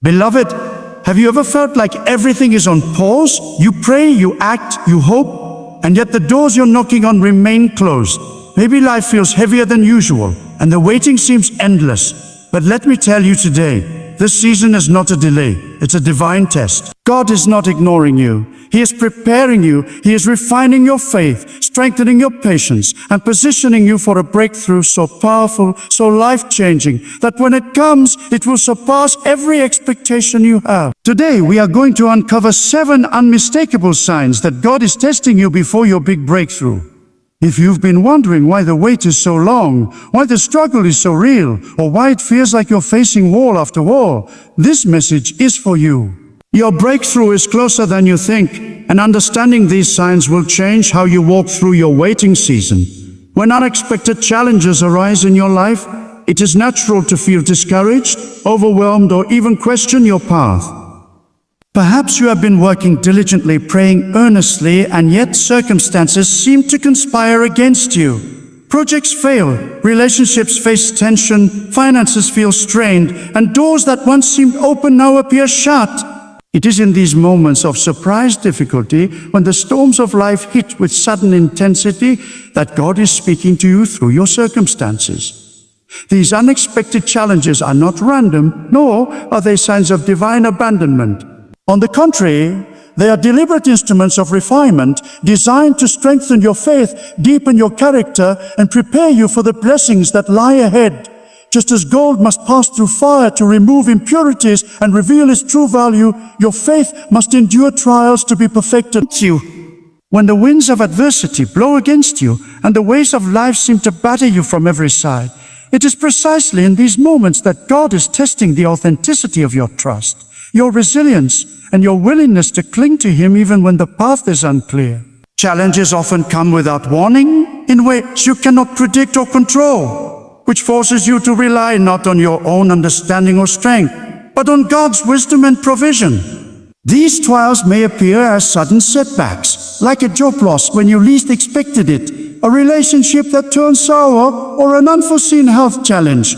Beloved, have you ever felt like everything is on pause? You pray, you act, you hope, and yet the doors you're knocking on remain closed. Maybe life feels heavier than usual, and the waiting seems endless. But let me tell you today, this season is not a delay, it's a divine test. God is not ignoring you. He is preparing you. He is refining your faith, strengthening your patience, and positioning you for a breakthrough so powerful, so life-changing, that when it comes, it will surpass every expectation you have. Today, we are going to uncover 7 unmistakable signs that God is testing you before your big breakthrough. If you've been wondering why the wait is so long, why the struggle is so real, or why it feels like you're facing wall after wall, this message is for you. Your breakthrough is closer than you think, and understanding these signs will change how you walk through your waiting season. When unexpected challenges arise in your life, it is natural to feel discouraged, overwhelmed, or even question your path. Perhaps you have been working diligently, praying earnestly, and yet circumstances seem to conspire against you. Projects fail, relationships face tension, finances feel strained, and doors that once seemed open now appear shut. It is in these moments of surprise difficulty, when the storms of life hit with sudden intensity, that God is speaking to you through your circumstances. These unexpected challenges are not random, nor are they signs of divine abandonment. On the contrary, they are deliberate instruments of refinement designed to strengthen your faith, deepen your character, and prepare you for the blessings that lie ahead. Just as gold must pass through fire to remove impurities and reveal its true value, your faith must endure trials to be perfected. When the winds of adversity blow against you and the waves of life seem to batter you from every side, it is precisely in these moments that God is testing the authenticity of your trust, your resilience, and your willingness to cling to Him even when the path is unclear. Challenges often come without warning in ways you cannot predict or control, which forces you to rely not on your own understanding or strength, but on God's wisdom and provision. These trials may appear as sudden setbacks, like a job loss when you least expected it, a relationship that turns sour, or an unforeseen health challenge.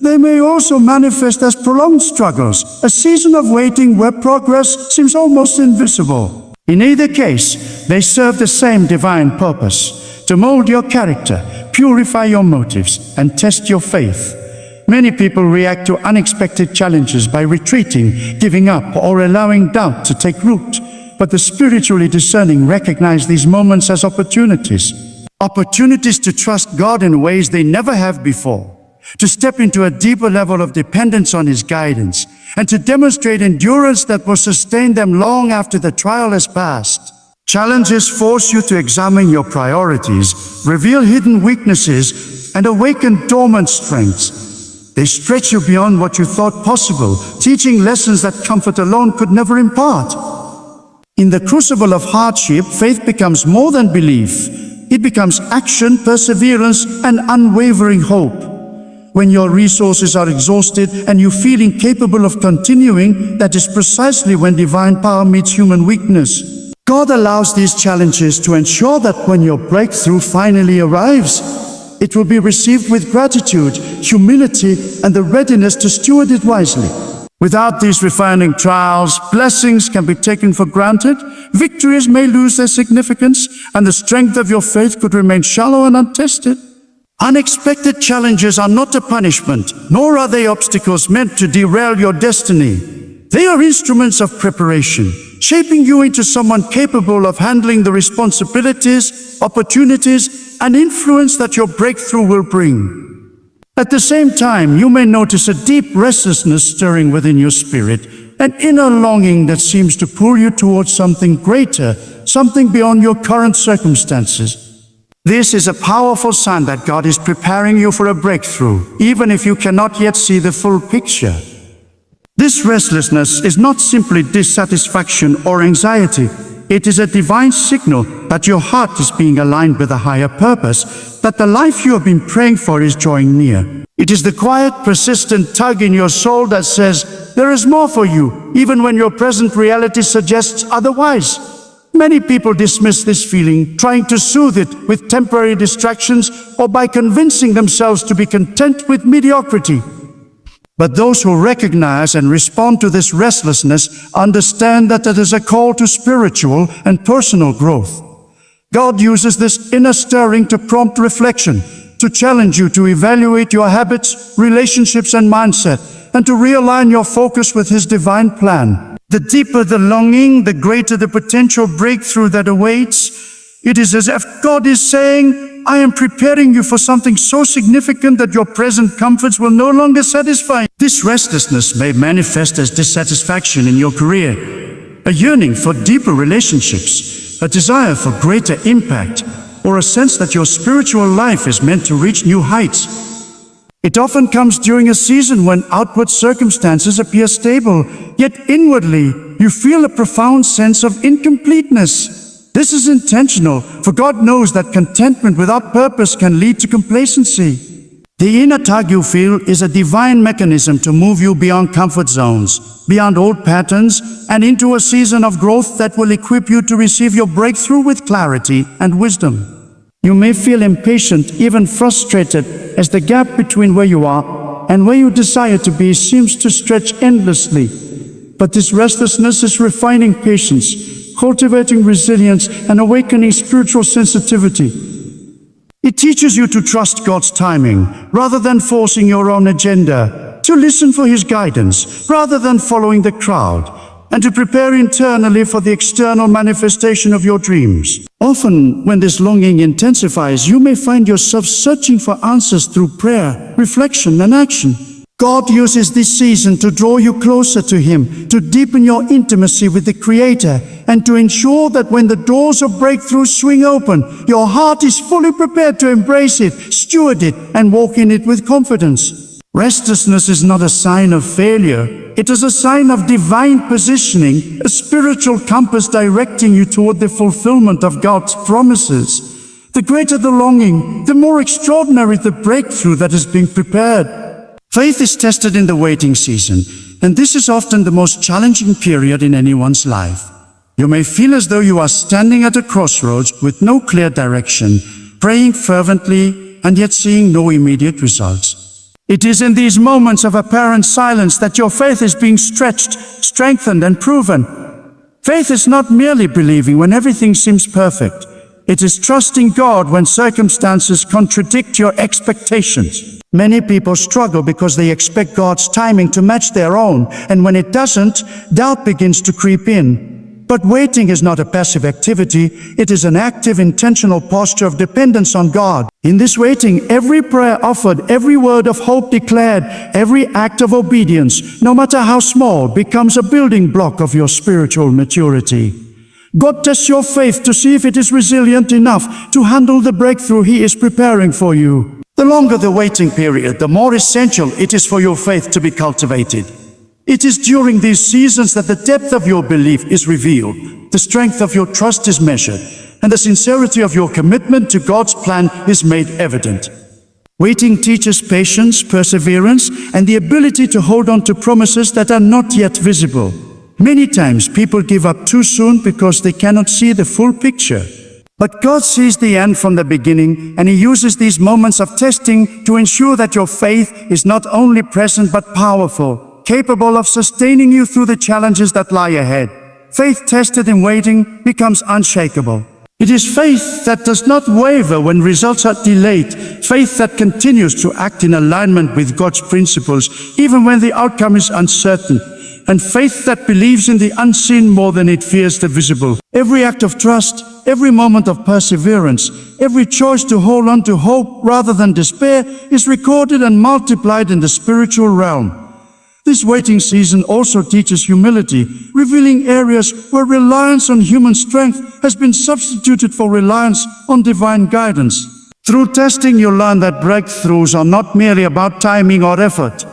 They may also manifest as prolonged struggles, a season of waiting where progress seems almost invisible. In either case, they serve the same divine purpose: to mold your character, purify your motives, and test your faith. Many people react to unexpected challenges by retreating, giving up, or allowing doubt to take root. But the spiritually discerning recognize these moments as opportunities. Opportunities to trust God in ways they never have before, to step into a deeper level of dependence on His guidance, and to demonstrate endurance that will sustain them long after the trial has passed. Challenges force you to examine your priorities, reveal hidden weaknesses, and awaken dormant strengths. They stretch you beyond what you thought possible, teaching lessons that comfort alone could never impart. In the crucible of hardship, faith becomes more than belief. It becomes action, perseverance, and unwavering hope. When your resources are exhausted and you feel incapable of continuing, that is precisely when divine power meets human weakness. God allows these challenges to ensure that when your breakthrough finally arrives, it will be received with gratitude, humility, and the readiness to steward it wisely. Without these refining trials, blessings can be taken for granted, victories may lose their significance, and the strength of your faith could remain shallow and untested. Unexpected challenges are not a punishment, nor are they obstacles meant to derail your destiny. They are instruments of preparation, shaping you into someone capable of handling the responsibilities, opportunities, and influence that your breakthrough will bring. At the same time, you may notice a deep restlessness stirring within your spirit, an inner longing that seems to pull you towards something greater, something beyond your current circumstances. This is a powerful sign that God is preparing you for a breakthrough, even if you cannot yet see the full picture. This restlessness is not simply dissatisfaction or anxiety. It is a divine signal that your heart is being aligned with a higher purpose, that the life you have been praying for is drawing near. It is the quiet, persistent tug in your soul that says, there is more for you, even when your present reality suggests otherwise. Many people dismiss this feeling, trying to soothe it with temporary distractions or by convincing themselves to be content with mediocrity. But those who recognize and respond to this restlessness understand that it is a call to spiritual and personal growth. God uses this inner stirring to prompt reflection, to challenge you to evaluate your habits, relationships, and mindset, and to realign your focus with His divine plan. The deeper the longing, the greater the potential breakthrough that awaits. It is as if God is saying, I am preparing you for something so significant that your present comforts will no longer satisfy. This restlessness may manifest as dissatisfaction in your career, a yearning for deeper relationships, a desire for greater impact, or a sense that your spiritual life is meant to reach new heights. It often comes during a season when outward circumstances appear stable, yet inwardly you feel a profound sense of incompleteness. This is intentional, for God knows that contentment without purpose can lead to complacency. The inner tug you feel is a divine mechanism to move you beyond comfort zones, beyond old patterns, and into a season of growth that will equip you to receive your breakthrough with clarity and wisdom. You may feel impatient, even frustrated, as the gap between where you are and where you desire to be seems to stretch endlessly. But this restlessness is refining patience, cultivating resilience, and awakening spiritual sensitivity. It teaches you to trust God's timing rather than forcing your own agenda, to listen for His guidance rather than following the crowd, and to prepare internally for the external manifestation of your dreams. Often, when this longing intensifies, you may find yourself searching for answers through prayer, reflection, and action. God uses this season to draw you closer to Him, to deepen your intimacy with the Creator, and to ensure that when the doors of breakthrough swing open, your heart is fully prepared to embrace it, steward it, and walk in it with confidence. Restlessness is not a sign of failure. It is a sign of divine positioning, a spiritual compass directing you toward the fulfillment of God's promises. The greater the longing, the more extraordinary the breakthrough that is being prepared. Faith is tested in the waiting season, and this is often the most challenging period in anyone's life. You may feel as though you are standing at a crossroads with no clear direction, praying fervently, and yet seeing no immediate results. It is in these moments of apparent silence that your faith is being stretched, strengthened, and proven. Faith is not merely believing when everything seems perfect. It is trusting God when circumstances contradict your expectations. Many people struggle because they expect God's timing to match their own, and when it doesn't, doubt begins to creep in. But waiting is not a passive activity. It is an active, intentional posture of dependence on God. In this waiting, every prayer offered, every word of hope declared, every act of obedience, no matter how small, becomes a building block of your spiritual maturity. God tests your faith to see if it is resilient enough to handle the breakthrough He is preparing for you. The longer the waiting period, the more essential it is for your faith to be cultivated. It is during these seasons that the depth of your belief is revealed, the strength of your trust is measured, and the sincerity of your commitment to God's plan is made evident. Waiting teaches patience, perseverance, and the ability to hold on to promises that are not yet visible. Many times people give up too soon because they cannot see the full picture. But God sees the end from the beginning, and He uses these moments of testing to ensure that your faith is not only present but powerful, capable of sustaining you through the challenges that lie ahead. Faith tested in waiting becomes unshakable. It is faith that does not waver when results are delayed, faith that continues to act in alignment with God's principles even when the outcome is uncertain, and faith that believes in the unseen more than it fears the visible. Every act of trust, every moment of perseverance, every choice to hold on to hope rather than despair is recorded and multiplied in the spiritual realm. This waiting season also teaches humility, revealing areas where reliance on human strength has been substituted for reliance on divine guidance. Through testing, you learn that breakthroughs are not merely about timing or effort.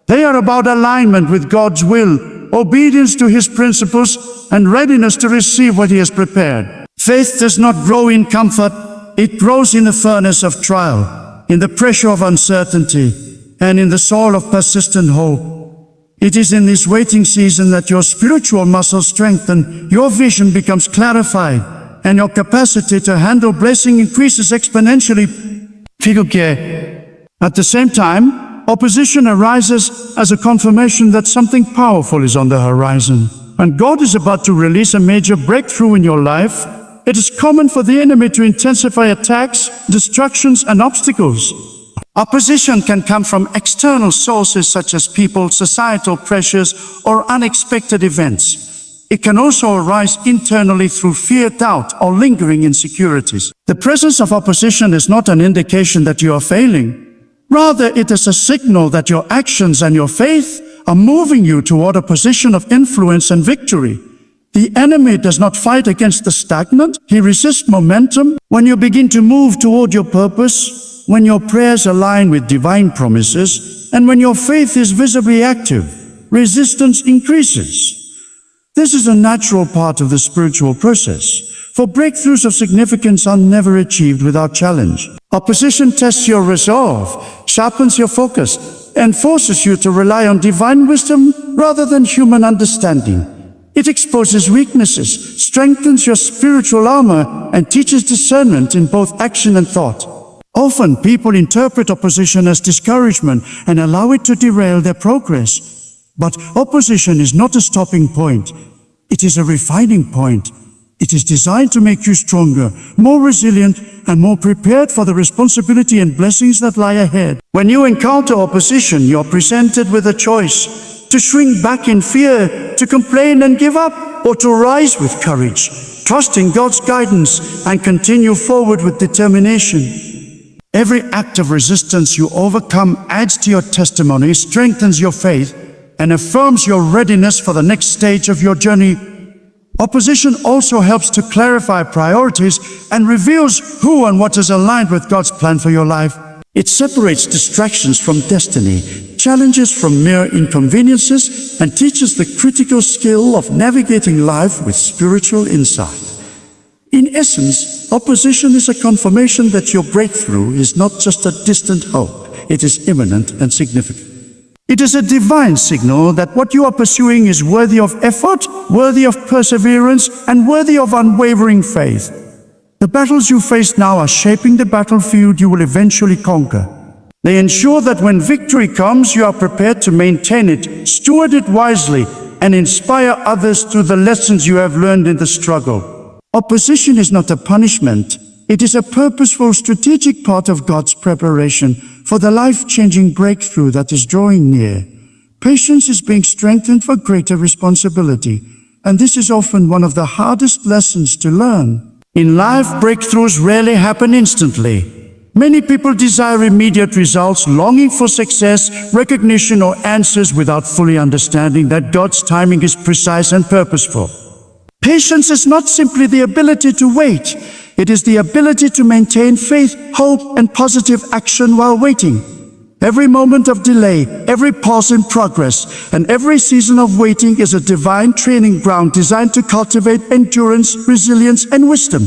They are about alignment with God's will, obedience to His principles, and readiness to receive what He has prepared. Faith does not grow in comfort, it grows in the furnace of trial, in the pressure of uncertainty, and in the soil of persistent hope. It is in this waiting season that your spiritual muscles strengthen, your vision becomes clarified, and your capacity to handle blessing increases exponentially. At the same time, opposition arises as a confirmation that something powerful is on the horizon. When God is about to release a major breakthrough in your life, it is common for the enemy to intensify attacks, distractions, and obstacles. Opposition can come from external sources such as people, societal pressures, or unexpected events. It can also arise internally through fear, doubt, or lingering insecurities. The presence of opposition is not an indication that you are failing. Rather, it is a signal that your actions and your faith are moving you toward a position of influence and victory. The enemy does not fight against the stagnant. He resists momentum. When you begin to move toward your purpose, when your prayers align with divine promises, and when your faith is visibly active, resistance increases. This is a natural part of the spiritual process, for breakthroughs of significance are never achieved without challenge. Opposition tests your resolve, sharpens your focus, and forces you to rely on divine wisdom rather than human understanding. It exposes weaknesses, strengthens your spiritual armor, and teaches discernment in both action and thought. Often, people interpret opposition as discouragement and allow it to derail their progress. But opposition is not a stopping point. It is a refining point. It is designed to make you stronger, more resilient, and more prepared for the responsibility and blessings that lie ahead. When you encounter opposition, you're presented with a choice: to shrink back in fear, to complain and give up, or to rise with courage, trusting God's guidance and continue forward with determination. Every act of resistance you overcome adds to your testimony, strengthens your faith, and affirms your readiness for the next stage of your journey. Opposition also helps to clarify priorities and reveals who and what is aligned with God's plan for your life. It separates distractions from destiny, challenges from mere inconveniences, and teaches the critical skill of navigating life with spiritual insight. In essence, opposition is a confirmation that your breakthrough is not just a distant hope, it is imminent and significant. It is a divine signal that what you are pursuing is worthy of effort, worthy of perseverance, and worthy of unwavering faith. The battles you face now are shaping the battlefield you will eventually conquer. They ensure that when victory comes, you are prepared to maintain it, steward it wisely, and inspire others through the lessons you have learned in the struggle. Opposition is not a punishment. It is a purposeful, strategic part of God's preparation for the life-changing breakthrough that is drawing near. Patience is being strengthened for greater responsibility, and this is often one of the hardest lessons to learn. In life, breakthroughs rarely happen instantly. Many people desire immediate results, longing for success, recognition, or answers without fully understanding that God's timing is precise and purposeful. Patience is not simply the ability to wait. It is the ability to maintain faith, hope, and positive action while waiting. Every moment of delay, every pause in progress, and every season of waiting is a divine training ground designed to cultivate endurance, resilience, and wisdom.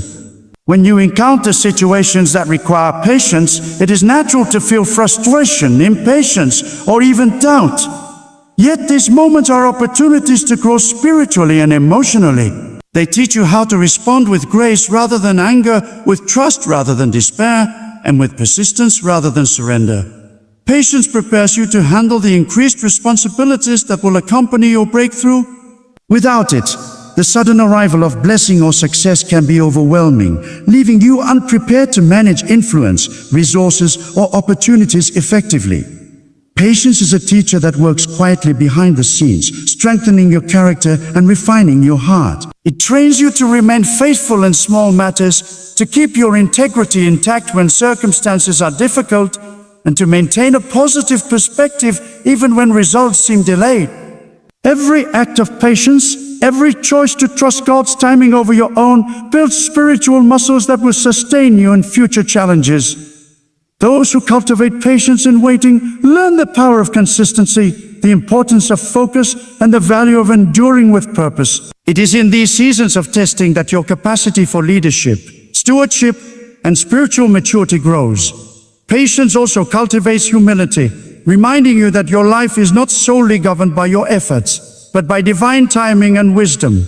When you encounter situations that require patience, it is natural to feel frustration, impatience, or even doubt. Yet these moments are opportunities to grow spiritually and emotionally. They teach you how to respond with grace rather than anger, with trust rather than despair, and with persistence rather than surrender. Patience prepares you to handle the increased responsibilities that will accompany your breakthrough. Without it, the sudden arrival of blessing or success can be overwhelming, leaving you unprepared to manage influence, resources, or opportunities effectively. Patience is a teacher that works quietly behind the scenes, strengthening your character and refining your heart. It trains you to remain faithful in small matters, to keep your integrity intact when circumstances are difficult, and to maintain a positive perspective even when results seem delayed. Every act of patience, every choice to trust God's timing over your own, builds spiritual muscles that will sustain you in future challenges. Those who cultivate patience in waiting learn the power of consistency, the importance of focus, and the value of enduring with purpose. It is in these seasons of testing that your capacity for leadership, stewardship, and spiritual maturity grows. Patience also cultivates humility, reminding you that your life is not solely governed by your efforts, but by divine timing and wisdom.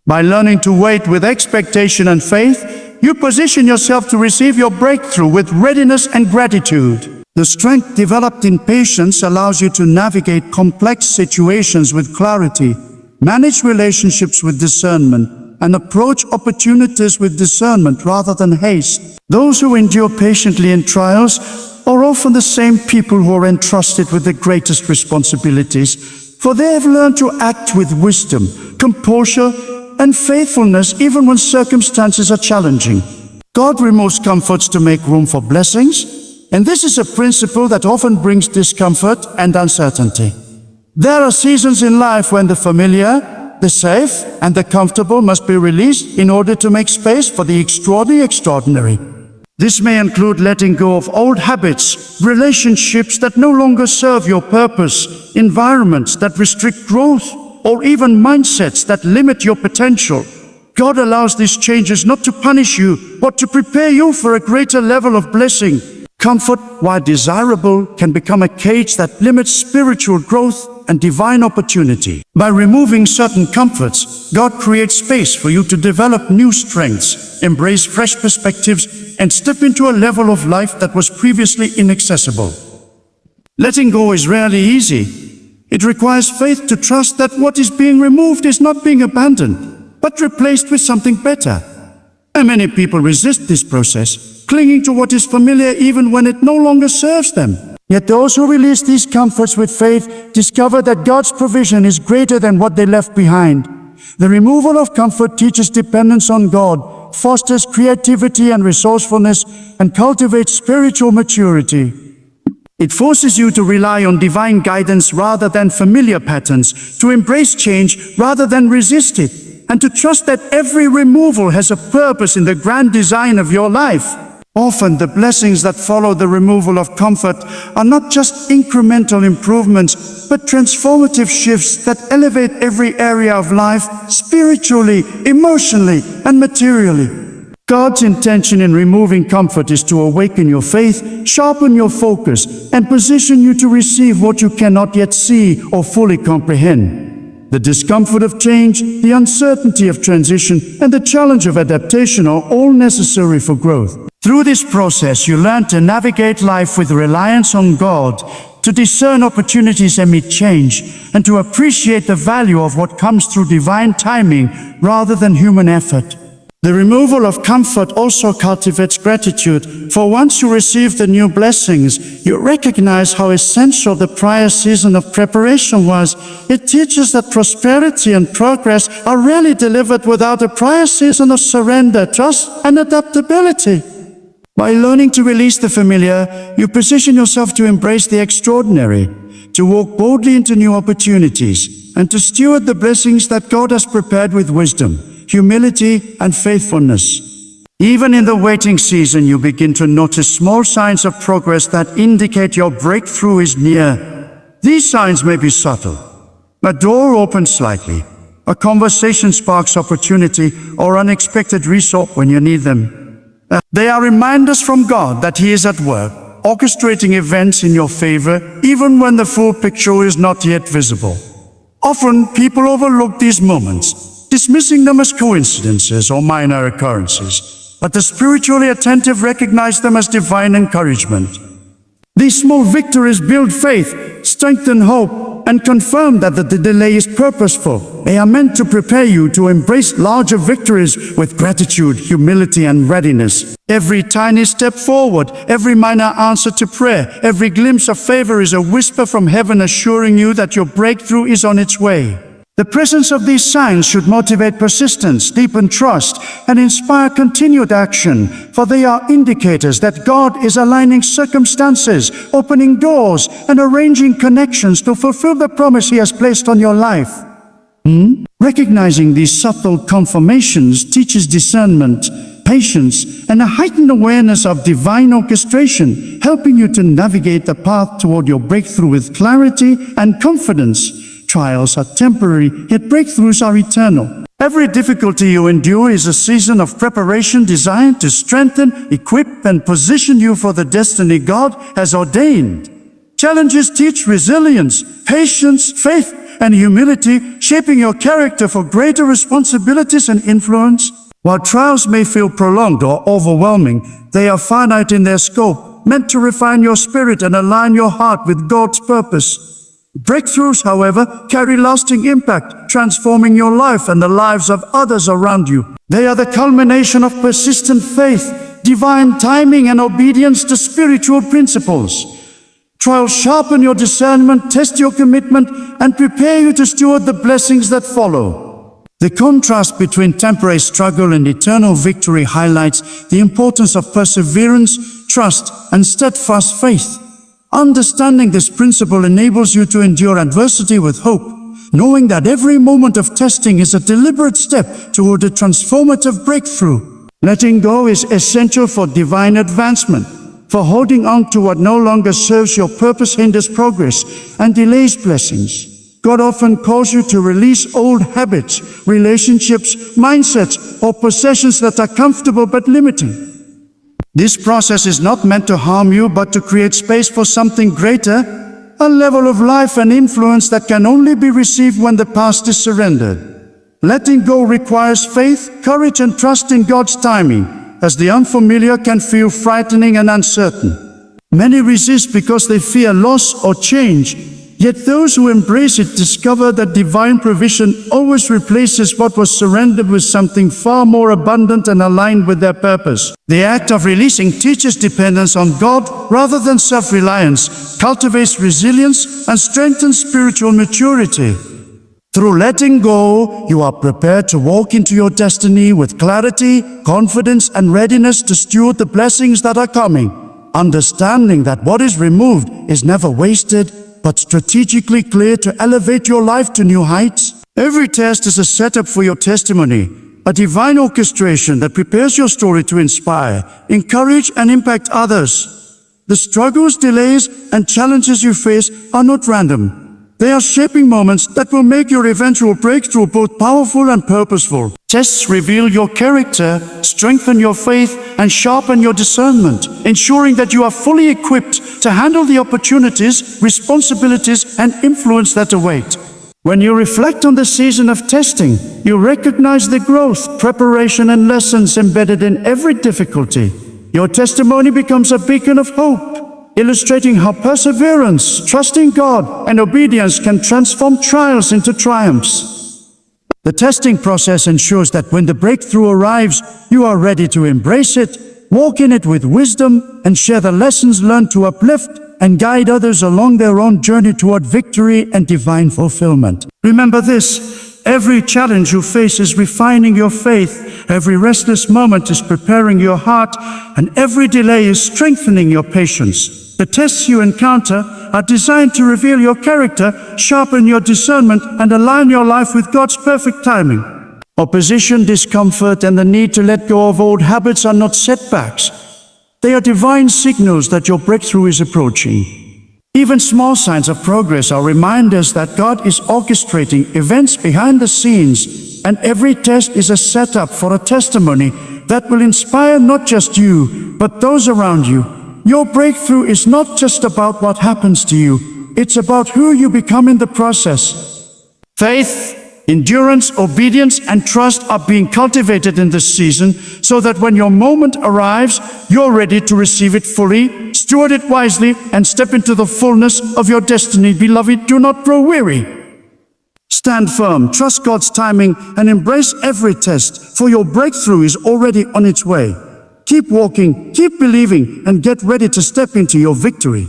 By learning to wait with expectation and faith, you position yourself to receive your breakthrough with readiness and gratitude. The strength developed in patience allows you to navigate complex situations with clarity, manage relationships with discernment, and approach opportunities with discernment rather than haste. Those who endure patiently in trials are often the same people who are entrusted with the greatest responsibilities, for they have learned to act with wisdom, composure, and faithfulness even when circumstances are challenging. God removes comforts to make room for blessings, and this is a principle that often brings discomfort and uncertainty. There are seasons in life when the familiar, the safe, and the comfortable must be released in order to make space for the extraordinary. This may include letting go of old habits, relationships that no longer serve your purpose, environments that restrict growth, or even mindsets that limit your potential. God allows these changes not to punish you, but to prepare you for a greater level of blessing. Comfort, while desirable, can become a cage that limits spiritual growth and divine opportunity. By removing certain comforts, God creates space for you to develop new strengths, embrace fresh perspectives, and step into a level of life that was previously inaccessible. Letting go is rarely easy. It requires faith to trust that what is being removed is not being abandoned, but replaced with something better. And many people resist this process, clinging to what is familiar even when it no longer serves them. Yet those who release these comforts with faith discover that God's provision is greater than what they left behind. The removal of comfort teaches dependence on God, fosters creativity and resourcefulness, and cultivates spiritual maturity. It forces you to rely on divine guidance rather than familiar patterns, to embrace change rather than resist it, and to trust that every removal has a purpose in the grand design of your life. Often, the blessings that follow the removal of comfort are not just incremental improvements, but transformative shifts that elevate every area of life, spiritually, emotionally, and materially. God's intention in removing comfort is to awaken your faith, sharpen your focus, and position you to receive what you cannot yet see or fully comprehend. The discomfort of change, the uncertainty of transition, and the challenge of adaptation are all necessary for growth. Through this process, you learn to navigate life with reliance on God, to discern opportunities amid change, and to appreciate the value of what comes through divine timing rather than human effort. The removal of comfort also cultivates gratitude, for once you receive the new blessings, you recognize how essential the prior season of preparation was. It teaches that prosperity and progress are rarely delivered without a prior season of surrender, trust, and adaptability. By learning to release the familiar, you position yourself to embrace the extraordinary, to walk boldly into new opportunities, and to steward the blessings that God has prepared with wisdom, humility, and faithfulness. Even in the waiting season, you begin to notice small signs of progress that indicate your breakthrough is near. These signs may be subtle. A door opens slightly, a conversation sparks opportunity, or unexpected resource when you need them. They are reminders from God that He is at work, orchestrating events in your favor, even when the full picture is not yet visible. Often, people overlook these moments, dismissing them as coincidences or minor occurrences, but the spiritually attentive recognize them as divine encouragement. These small victories build faith, strengthen hope, and confirm that the delay is purposeful. They are meant to prepare you to embrace larger victories with gratitude, humility, and readiness. Every tiny step forward, every minor answer to prayer, every glimpse of favor is a whisper from heaven assuring you that your breakthrough is on its way. The presence of these signs should motivate persistence, deepen trust, and inspire continued action, for they are indicators that God is aligning circumstances, opening doors, and arranging connections to fulfill the promise He has placed on your life. Recognizing these subtle confirmations teaches discernment, patience, and a heightened awareness of divine orchestration, helping you to navigate the path toward your breakthrough with clarity and confidence. Trials are temporary, yet breakthroughs are eternal. Every difficulty you endure is a season of preparation designed to strengthen, equip, and position you for the destiny God has ordained. Challenges teach resilience, patience, faith, and humility, shaping your character for greater responsibilities and influence. While trials may feel prolonged or overwhelming, they are finite in their scope, meant to refine your spirit and align your heart with God's purpose. Breakthroughs, however, carry lasting impact, transforming your life and the lives of others around you. They are the culmination of persistent faith, divine timing, and obedience to spiritual principles. Trials sharpen your discernment, test your commitment, and prepare you to steward the blessings that follow. The contrast between temporary struggle and eternal victory highlights the importance of perseverance, trust, and steadfast faith. Understanding this principle enables you to endure adversity with hope, knowing that every moment of testing is a deliberate step toward a transformative breakthrough. Letting go is essential for divine advancement, for holding on to what no longer serves your purpose hinders progress and delays blessings. God often calls you to release old habits, relationships, mindsets, or possessions that are comfortable but limiting. This process is not meant to harm you, but to create space for something greater, a level of life and influence that can only be received when the past is surrendered. Letting go requires faith, courage, and trust in God's timing, as the unfamiliar can feel frightening and uncertain. Many resist because they fear loss or change, yet those who embrace it discover that divine provision always replaces what was surrendered with something far more abundant and aligned with their purpose. The act of releasing teaches dependence on God rather than self-reliance, cultivates resilience, and strengthens spiritual maturity. Through letting go, you are prepared to walk into your destiny with clarity, confidence, and readiness to steward the blessings that are coming, understanding that what is removed is never wasted, but strategically cleared to elevate your life to new heights. Every test is a setup for your testimony, a divine orchestration that prepares your story to inspire, encourage, and impact others. The struggles, delays, and challenges you face are not random. They are shaping moments that will make your eventual breakthrough both powerful and purposeful. Tests reveal your character, strengthen your faith, and sharpen your discernment, ensuring that you are fully equipped to handle the opportunities, responsibilities, and influence that await. When you reflect on the season of testing, you recognize the growth, preparation, and lessons embedded in every difficulty. Your testimony becomes a beacon of hope, illustrating how perseverance, trusting God, and obedience can transform trials into triumphs. The testing process ensures that when the breakthrough arrives, you are ready to embrace it, walk in it with wisdom, and share the lessons learned to uplift and guide others along their own journey toward victory and divine fulfillment. Remember this: every challenge you face is refining your faith, every restless moment is preparing your heart, and every delay is strengthening your patience. The tests you encounter are designed to reveal your character, sharpen your discernment, and align your life with God's perfect timing. Opposition, discomfort, and the need to let go of old habits are not setbacks. They are divine signals that your breakthrough is approaching. Even small signs of progress are reminders that God is orchestrating events behind the scenes, and every test is a setup for a testimony that will inspire not just you, but those around you. Your breakthrough is not just about what happens to you, it's about who you become in the process. Faith, endurance, obedience, and trust are being cultivated in this season so that when your moment arrives, you're ready to receive it fully, steward it wisely, and step into the fullness of your destiny. Beloved, do not grow weary. Stand firm, trust God's timing, and embrace every test, for your breakthrough is already on its way. Keep walking, keep believing, and get ready to step into your victory.